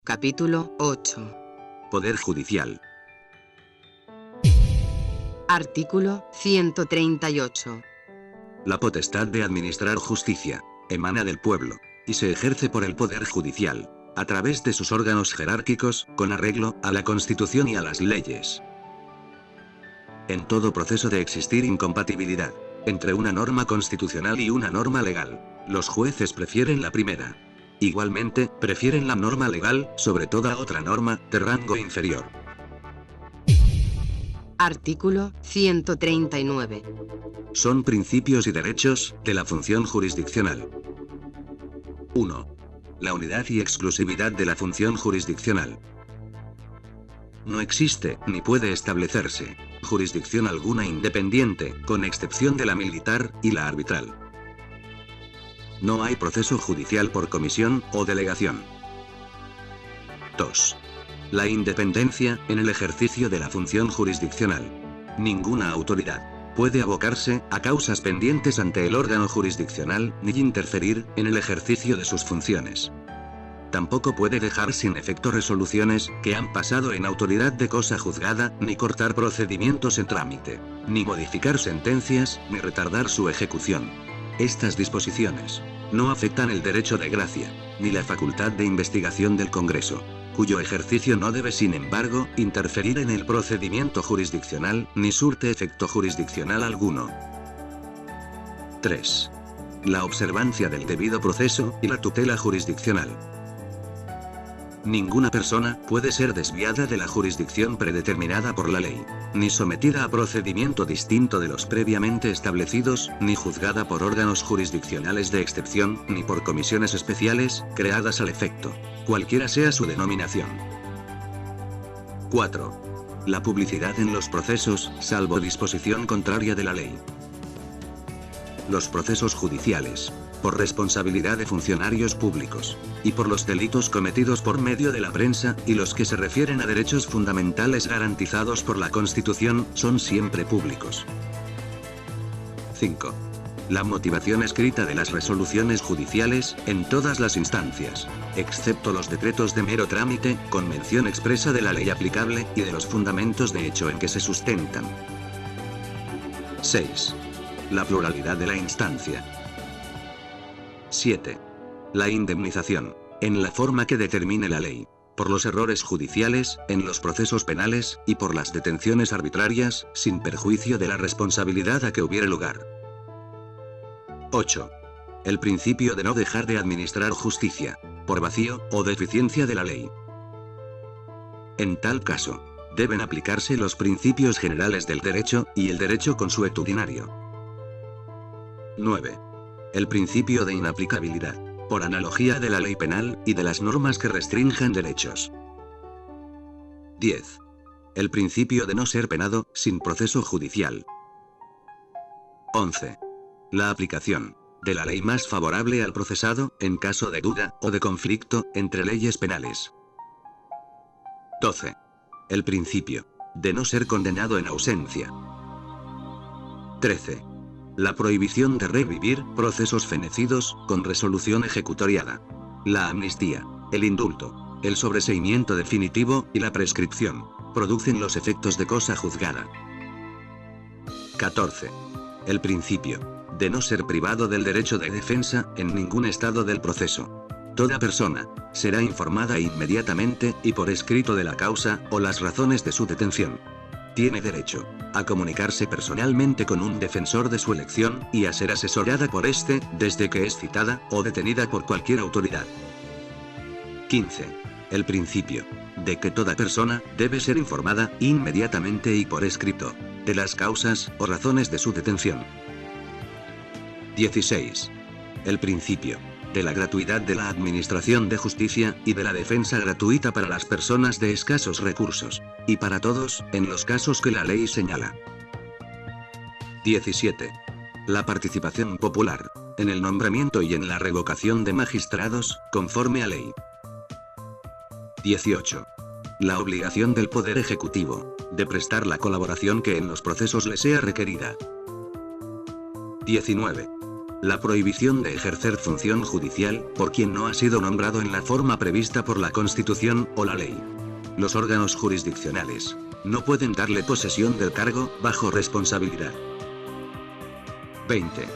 Capítulo 8. Poder Judicial. Artículo 138. La potestad de administrar justicia emana del pueblo, y se ejerce por el Poder Judicial, a través de sus órganos jerárquicos, con arreglo a la Constitución y a las leyes. En todo proceso de existir incompatibilidad entre una norma constitucional y una norma legal, los jueces prefieren la primera. Igualmente, prefieren la norma legal sobre toda otra norma de rango inferior. Artículo 139. Son principios y derechos de la función jurisdiccional. 1. La unidad y exclusividad de la función jurisdiccional. No existe, ni puede establecerse, jurisdicción alguna independiente, con excepción de la militar y la arbitral. No hay proceso judicial por comisión o delegación. 2. La independencia en el ejercicio de la función jurisdiccional. Ninguna autoridad puede abocarse a causas pendientes ante el órgano jurisdiccional, ni interferir en el ejercicio de sus funciones. Tampoco puede dejar sin efecto resoluciones que han pasado en autoridad de cosa juzgada, ni cortar procedimientos en trámite, ni modificar sentencias, ni retardar su ejecución. Estas disposiciones no afectan el derecho de gracia, ni la facultad de investigación del Congreso, cuyo ejercicio no debe, sin embargo, interferir en el procedimiento jurisdiccional, ni surte efecto jurisdiccional alguno. 3. La observancia del debido proceso y la tutela jurisdiccional. Ninguna persona puede ser desviada de la jurisdicción predeterminada por la ley, ni sometida a procedimiento distinto de los previamente establecidos, ni juzgada por órganos jurisdiccionales de excepción, ni por comisiones especiales, creadas al efecto, cualquiera sea su denominación. 4. La publicidad en los procesos, salvo disposición contraria de la ley. Los procesos judiciales, por responsabilidad de funcionarios públicos, y por los delitos cometidos por medio de la prensa, y los que se refieren a derechos fundamentales garantizados por la Constitución, son siempre públicos. 5. La motivación escrita de las resoluciones judiciales, en todas las instancias, excepto los decretos de mero trámite, con mención expresa de la ley aplicable, y de los fundamentos de hecho en que se sustentan. 6. La pluralidad de la instancia. 7. La indemnización, en la forma que determine la ley, por los errores judiciales, en los procesos penales, y por las detenciones arbitrarias, sin perjuicio de la responsabilidad a que hubiere lugar. 8. El principio de no dejar de administrar justicia, por vacío o deficiencia de la ley. En tal caso, deben aplicarse los principios generales del derecho, y el derecho consuetudinario. 9. El principio de inaplicabilidad, por analogía de la ley penal, y de las normas que restrinjan derechos. 10. El principio de no ser penado, sin proceso judicial. 11. La aplicación de la ley más favorable al procesado, en caso de duda o de conflicto entre leyes penales. 12. El principio de no ser condenado en ausencia. 13. La prohibición de revivir procesos fenecidos, con resolución ejecutoriada. La amnistía, el indulto, el sobreseimiento definitivo, y la prescripción, producen los efectos de cosa juzgada. 14. El principio de no ser privado del derecho de defensa, en ningún estado del proceso. Toda persona será informada inmediatamente, y por escrito, de la causa, o las razones de su detención. Tiene derecho a comunicarse personalmente con un defensor de su elección, y a ser asesorada por éste, desde que es citada o detenida por cualquier autoridad. 15. El principio de que toda persona debe ser informada inmediatamente y por escrito de las causas o razones de su detención. 16. El principio de la gratuidad de la administración de justicia, y de la defensa gratuita para las personas de escasos recursos, y para todos, en los casos que la ley señala. 17. La participación popular, en el nombramiento y en la revocación de magistrados, conforme a ley. 18. La obligación del Poder Ejecutivo de prestar la colaboración que en los procesos le sea requerida. 19. La prohibición de ejercer función judicial por quien no ha sido nombrado en la forma prevista por la Constitución o la ley. Los órganos jurisdiccionales no pueden darle posesión del cargo bajo responsabilidad. 20.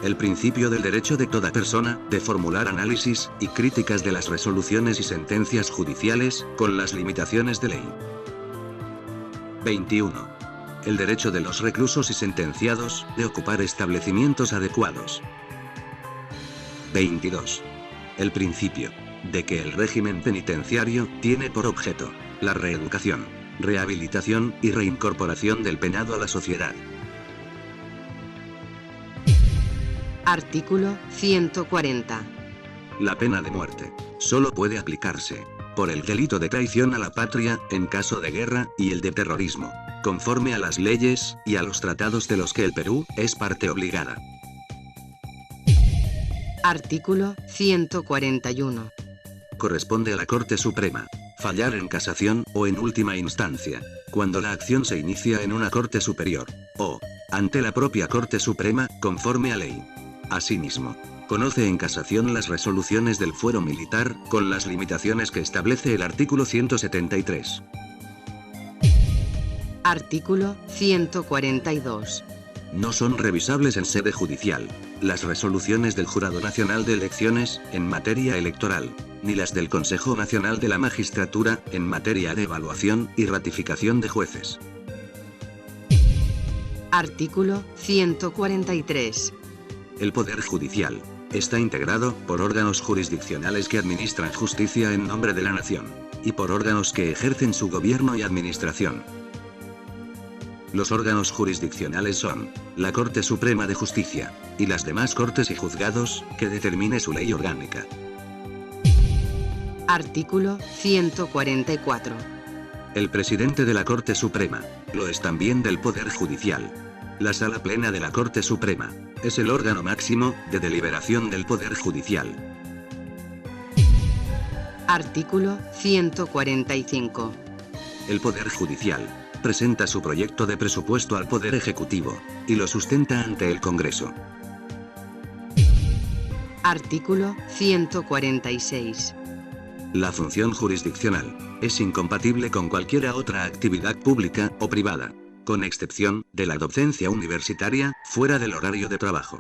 El principio del derecho de toda persona de formular análisis y críticas de las resoluciones y sentencias judiciales, con las limitaciones de ley. 21. El derecho de los reclusos y sentenciados de ocupar establecimientos adecuados. 22. El principio de que el régimen penitenciario tiene por objeto la reeducación, rehabilitación y reincorporación del penado a la sociedad. Artículo 140. La pena de muerte solo puede aplicarse por el delito de traición a la patria en caso de guerra y el de terrorismo, conforme a las leyes y a los tratados de los que el Perú es parte obligada. Artículo 141. Corresponde a la Corte Suprema fallar en casación o en última instancia, cuando la acción se inicia en una Corte Superior, o ante la propia Corte Suprema, conforme a ley. Asimismo, conoce en casación las resoluciones del fuero militar, con las limitaciones que establece el artículo 173. Artículo 142. No son revisables en sede judicial las resoluciones del Jurado Nacional de Elecciones en materia electoral, ni las del Consejo Nacional de la Magistratura en materia de evaluación y ratificación de jueces. Artículo 143. El Poder Judicial está integrado por órganos jurisdiccionales que administran justicia en nombre de la nación, y por órganos que ejercen su gobierno y administración. Los órganos jurisdiccionales son la Corte Suprema de Justicia y las demás cortes y juzgados que determine su ley orgánica. Artículo 144. El presidente de la Corte Suprema lo es también del Poder Judicial. La Sala Plena de la Corte Suprema es el órgano máximo de deliberación del Poder Judicial. Artículo 145. El Poder Judicial presenta su proyecto de presupuesto al Poder Ejecutivo y lo sustenta ante el Congreso. Artículo 146. La función jurisdiccional es incompatible con cualquier otra actividad pública o privada, con excepción de la docencia universitaria, fuera del horario de trabajo.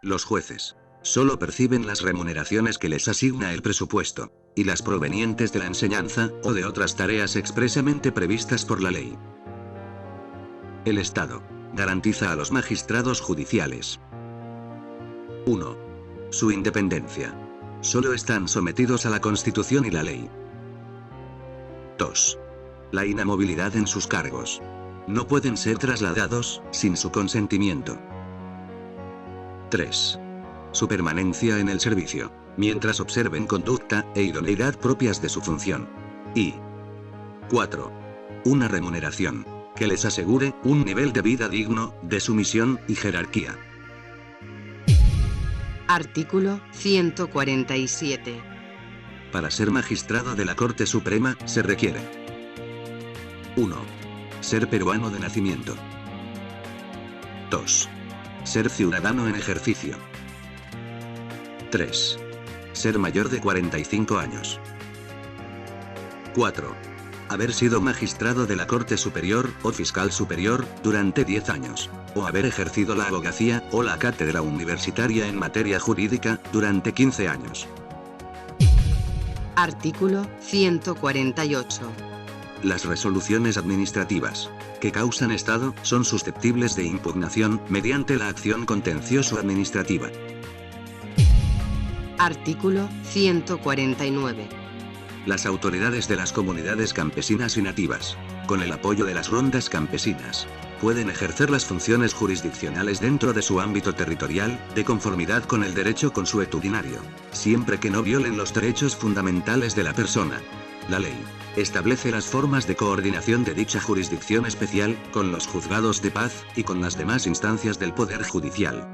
Los jueces solo perciben las remuneraciones que les asigna el presupuesto, y las provenientes de la enseñanza o de otras tareas expresamente previstas por la ley. El Estado garantiza a los magistrados judiciales: 1. Su independencia. Solo están sometidos a la Constitución y la ley. 2. La inamovilidad en sus cargos. No pueden ser trasladados sin su consentimiento. 3. Su permanencia en el servicio, mientras observen conducta e idoneidad propias de su función. Y 4. Una remuneración que les asegure un nivel de vida digno de su misión y jerarquía. Artículo 147. Para ser magistrado de la Corte Suprema se requiere: 1. Ser peruano de nacimiento. 2. Ser ciudadano en ejercicio. 3. Ser mayor de 45 años. 4. Haber sido magistrado de la Corte Superior o Fiscal Superior durante 10 años, o haber ejercido la abogacía o la cátedra universitaria en materia jurídica durante 15 años. Artículo 148. Las resoluciones administrativas que causan estado son susceptibles de impugnación mediante la acción contencioso-administrativa. Artículo 149. Las autoridades de las comunidades campesinas y nativas, con el apoyo de las rondas campesinas, pueden ejercer las funciones jurisdiccionales dentro de su ámbito territorial, de conformidad con el derecho consuetudinario, siempre que no violen los derechos fundamentales de la persona. La ley establece las formas de coordinación de dicha jurisdicción especial con los juzgados de paz y con las demás instancias del Poder Judicial.